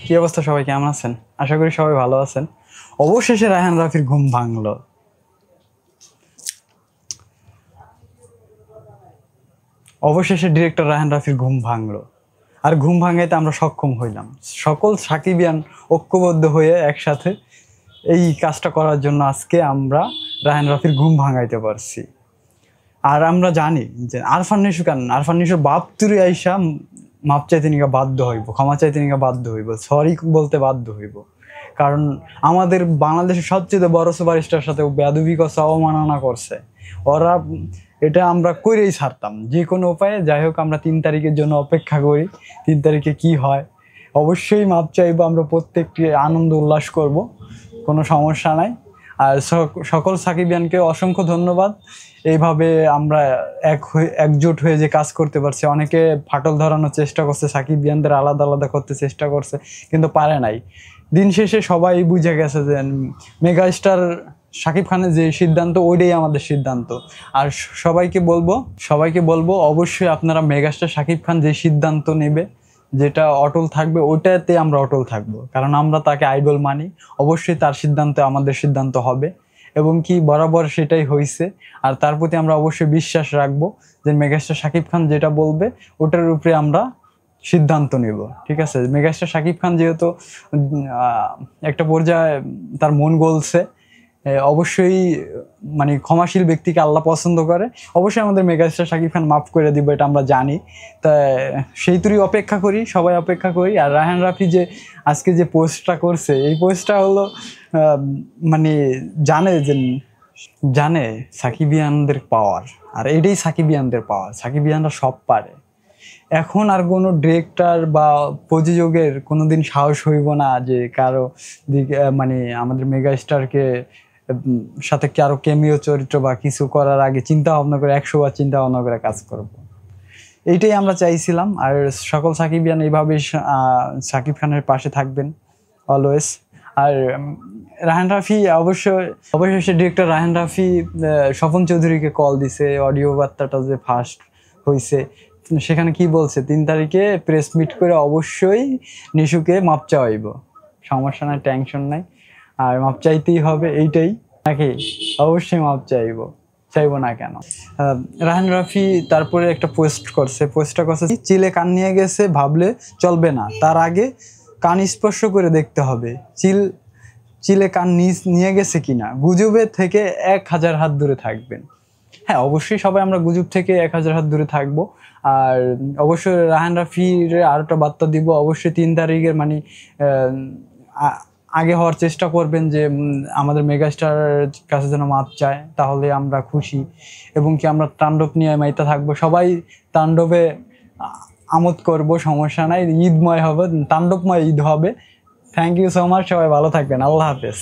কি অবস্থা, সবাই কেমন আছেন? আশা করি সবাই ভালো আছেন। অবশেষে রায়হান রাফির ঘুম ভাঙলো। অবশেষে ডিরেক্টর রায়হান রাফির ঘুম ভাঙলো, আর ঘুম ভাঙাইতে আমরা সক্ষম হইলাম। সকল সাকিবিয়ান ঐক্যবদ্ধ হয়ে একসাথে এই কাজটা করার জন্য আজকে আমরা রায়হান রাফির ঘুম ভাঙাইতে পারছি। আর আমরা জানি যে আরফান নিশোর বাপ তুরি আইসা মাপ চাইতে নিকা বাধ্য হইব, ক্ষমা চাইতে নিকা বাধ্য হইব, সরি বলতে বাধ্য হইব। কারণ আমাদের বাংলাদেশের সবচেয়ে বড় সুপারস্টার সাথে বেয়াদবি করছে, অবমাননা করছে। ওরা এটা আমরা করেই ছাড়তাম যে কোনো উপায়ে। যাই হোক, আমরা 3 তারিখের জন্য অপেক্ষা করি। 3 তারিখে কি হয় অবশ্যই মাপ চাইবো, আমরা প্রত্যেকটি আনন্দ উল্লাস করব, কোনো সমস্যা নাই। আর সকল সাকিবিয়ানকে অসংখ্য ধন্যবাদ। এইভাবে আমরা একজোট হয়ে যে কাজ করতে পারছি। অনেকে ফাটল ধরানোর চেষ্টা করছে, সাকিবিয়ানদের আলাদা আলাদা করতে চেষ্টা করছে, কিন্তু পারে নাই। দিন শেষে সবাই বুঝে গেছে যে মেগাস্টার শাকিব খানের যে সিদ্ধান্ত, ওইটাই আমাদের সিদ্ধান্ত। আর সবাইকে বলবো অবশ্যই আপনারা মেগাস্টার শাকিব খান যে সিদ্ধান্ত নেবে, যেটা অটল থাকবে, ওইটাতে আমরা অটল থাকবো। কারণ আমরা তাকে আইডল মানি। অবশ্যই তার সিদ্ধান্ত আমাদের সিদ্ধান্ত হবে, এবং কি বরাবর সেটাই হয়েছে। আর তার প্রতি আমরা অবশ্যই বিশ্বাস রাখবো যে মেগাস্টার শাকিব খান যেটা বলবে ওটার উপরে আমরা সিদ্ধান্ত নেব। ঠিক আছে, মেগাস্টার শাকিব খান যেহেতু একটা পর্যায়ে তার মন গলছে, অবশ্যই মানে ক্ষমাশীল ব্যক্তিকে আল্লাহ পছন্দ করে। অবশ্যই আমাদের মেগাস্টার শাকিব খান মাফ করে দিব, এটা আমরা জানি। তা সেই তুই অপেক্ষা করি, সবাই অপেক্ষা করি। আর রায়হান রাফি যে আজকে যে পোস্টটা করছে, এই পোস্টটা হলো মানে জানে সাকিবিয়ানদের পাওয়ার। আর এটাই সাকিবিয়ানদের পাওয়ার, সাকিবিয়ানরা সব পারে। এখন আর কোনো ডিরেক্টর বা প্রযোজকের কোনোদিন সাহস হইব না যে কারো দিকে মানে আমাদের মেগাস্টারকে সাথে কারো কেমিও চরিত্র বা কিছু করার আগে চিন্তা ভাবনা করে 100 বার চিন্তা ভাবনা করে কাজ করব। এইটাই আমরা চাইছিলাম। আর সকল সাকিবিয়ান এইভাবে সাকিব খানের পাশে থাকবেন অলওয়েজ। আর রায়হান রাফি অবশ্যই ডিরেক্টর রায়হান রাফি স্বপন চৌধুরীকে কল দিছে, অডিও বার্তাটা যে ফার্স্ট হয়েছে সেখানে কি বলছে, 3 তারিখে প্রেস মিট করে অবশ্যই নিশুকে মাপ চাইব। সমস্যা নাই, টেনশন নাই। আর মাপ চাইতেই হবে, এইটাই নাকি? অবশ্যই মাপ চাইবো না কেন? রায়হান রাফি তারপরে একটা পোস্টটা করছে চিলে কান নিয়ে গেছে ভাবলে চলবে না, তার আগে কান স্পর্শ করে দেখতে হবে চিলে কান নিয়ে গেছে কিনা। গুজবের থেকে 1000 হাত দূরে থাকবেন। হ্যাঁ, অবশ্যই সবাই আমরা গুজব থেকে 1000 হাত দূরে থাকবো। আর অবশ্যই রায়হান রাফির আর একটা বার্তা দিব, অবশ্যই 3 তারিখের মানে আগে হওয়ার চেষ্টা করবেন, যে আমাদের মেগাস্টার কাছে যেন মাপ চায়, তাহলে আমরা খুশি। এবং কি আমরা তাণ্ডব নিয়ে মাইতে থাকবো, সবাই তাণ্ডবে আমোদ করব, সমস্যা নাই। ঈদময় হবে, তাণ্ডবময় ঈদ হবে। থ্যাংক ইউ সো মাচ, সবাই ভালো থাকবেন। আল্লাহ হাফেজ।